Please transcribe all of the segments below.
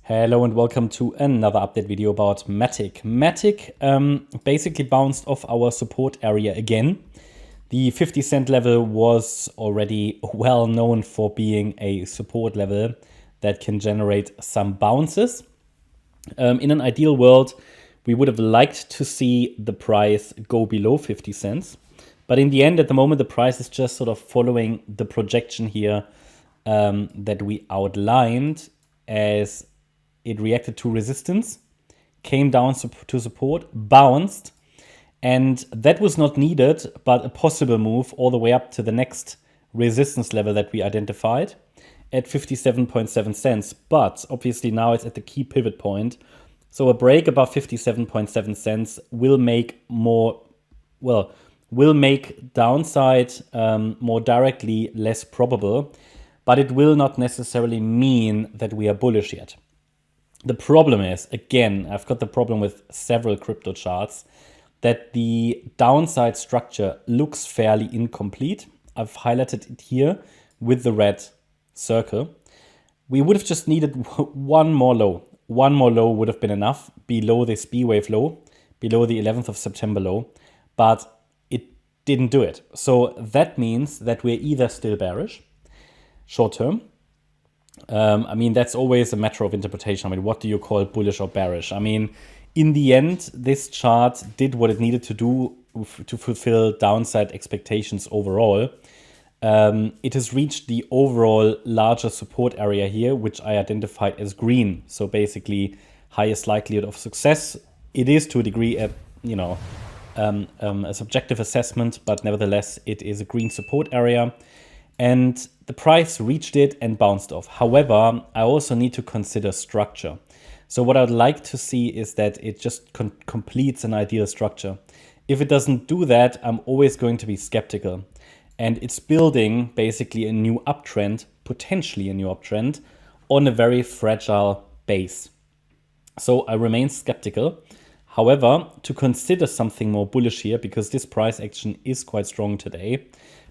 Hello and welcome to another update video about MATIC. MATIC basically bounced off our support area again. The 50-cent level was already well known for being a support level that can generate some bounces. In an ideal world, we would have liked to see the price go below 50 cents. But in the end, at the moment, the price is just sort of following the projection here that we outlined as it reacted to resistance, came down to support, bounced, and that was not needed, but a possible move all the way up to the next resistance level that we identified at 57.7 cents. But obviously now it's at the key pivot point. So a break above 57.7 cents will make downside more directly less probable, but it will not necessarily mean that we are bullish yet. The problem is, again, I've got the problem with several crypto charts, that the downside structure looks fairly incomplete. I've highlighted it here with the red circle. We would have just needed one more low. One more low would have been enough below this B wave low, below the 11th of September low, but it didn't do it. So that means that we're either still bearish, short term. That's always a matter of interpretation. What do you call bullish or bearish? In the end, this chart did what it needed to do to fulfill downside expectations overall. It has reached the overall larger support area here, which I identified as green. So basically, highest likelihood of success. It is to a degree a subjective assessment, but nevertheless, it is a green support area. And the price reached it and bounced off. However, I also need to consider structure. So what I'd like to see is that it just completes an ideal structure. If it doesn't do that, I'm always going to be skeptical. And it's building basically a new uptrend, potentially a new uptrend, on a very fragile base. So I remain skeptical. However, to consider something more bullish here, because this price action is quite strong today,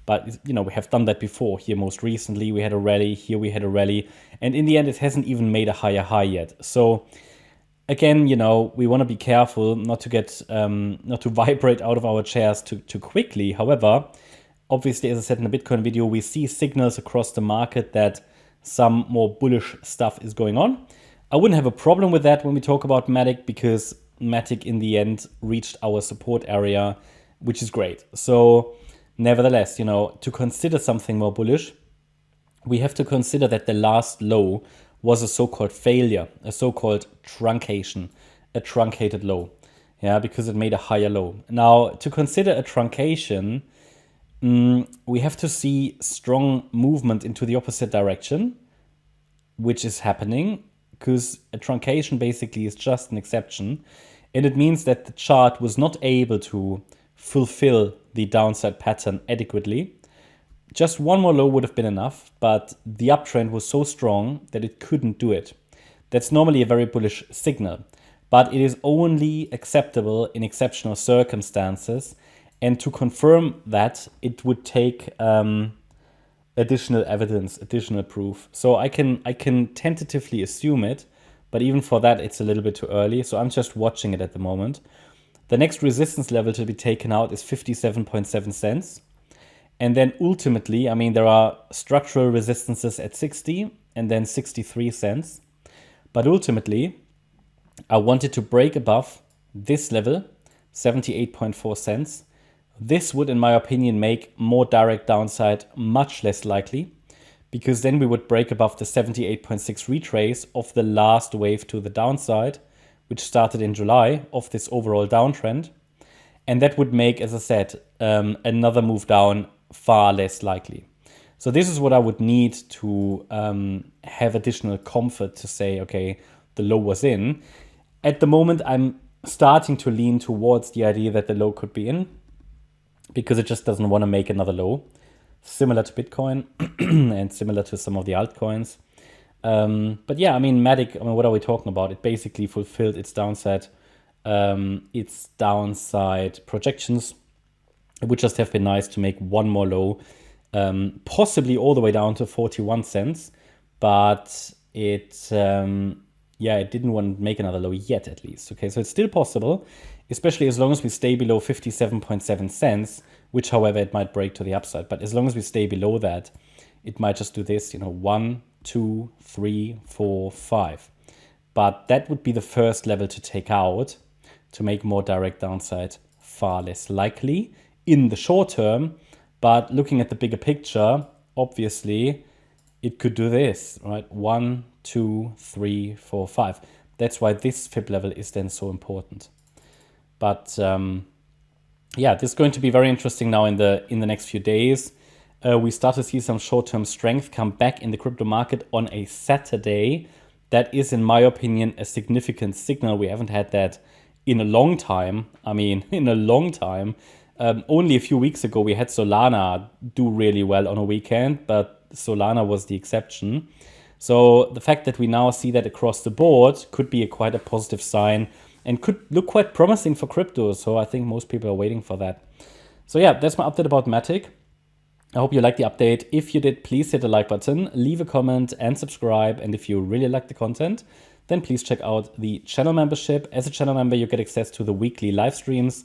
but we have done that before. Here most recently we had a rally, here we had a rally, and in the end it hasn't even made a higher high yet. So again, we want to be careful not to get not to vibrate out of our chairs too quickly. However, obviously, as I said in the Bitcoin video, we see signals across the market that some more bullish stuff is going on. I wouldn't have a problem with that when we talk about MATIC, because MATIC in the end reached our support area, which is great. So nevertheless, to consider something more bullish, we have to consider that the last low was a so-called failure, a so-called truncation, a truncated low, because it made a higher low. Now, to consider a truncation, we have to see strong movement into the opposite direction, which is happening, because a truncation basically is just an exception. And it means that the chart was not able to fulfill the downside pattern adequately. Just one more low would have been enough, but the uptrend was so strong that it couldn't do it. That's normally a very bullish signal, but it is only acceptable in exceptional circumstances. And to confirm that, it would take additional evidence, additional proof. So I can tentatively assume it, but even for that, it's a little bit too early. So I'm just watching it at the moment. The next resistance level to be taken out is 57.7 cents. And then ultimately, there are structural resistances at 60 and then 63 cents. But ultimately, I wanted to break above this level, 78.4 cents. This would, in my opinion, make more direct downside much less likely, because then we would break above the 78.6 retrace of the last wave to the downside, which started in July, of this overall downtrend. And that would make, as I said, another move down far less likely. So this is what I would need to have additional comfort to say, okay, the low was in. At the moment, I'm starting to lean towards the idea that the low could be in, because it just doesn't want to make another low, similar to Bitcoin and similar to some of the altcoins. But yeah, MATIC, what are we talking about? It basically fulfilled its downside projections. It would just have been nice to make one more low, possibly all the way down to 41 cents, but it yeah, it didn't want to make another low yet, at least. Okay, so it's still possible, especially as long as we stay below 57.7 cents, which, however, it might break to the upside. But as long as we stay below that, it might just do this, 1, 2, 3, 4, 5. But that would be the first level to take out to make more direct downside far less likely in the short term. But looking at the bigger picture, obviously, it could do this, right? 1, 2, 3, 4, 5. That's why this fib level is then so important. But yeah, this is going to be very interesting now in the next few days. We start to see some short-term strength come back in the crypto market on a Saturday. That is, in my opinion, a significant signal. We haven't had that in a long time. I mean, in a long time. Only a few weeks ago, we had Solana do really well on a weekend, but Solana was the exception. So the fact that we now see that across the board could be quite a positive sign and could look quite promising for crypto. So I think most people are waiting for that. So yeah, that's my update about MATIC. I hope you liked the update. If you did, please hit the like button, leave a comment and subscribe. And if you really like the content, then please check out the channel membership. As a channel member, you get access to the weekly live streams.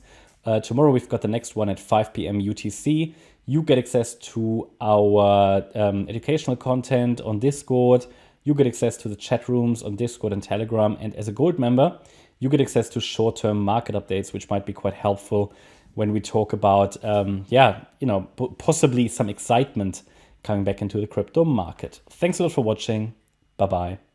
Tomorrow we've got the next one at 5 p.m. UTC. You get access to our educational content on Discord. You get access to the chat rooms on Discord and Telegram. And as a gold member, you get access to short-term market updates, which might be quite helpful when we talk about, possibly some excitement coming back into the crypto market. Thanks a lot for watching. Bye-bye.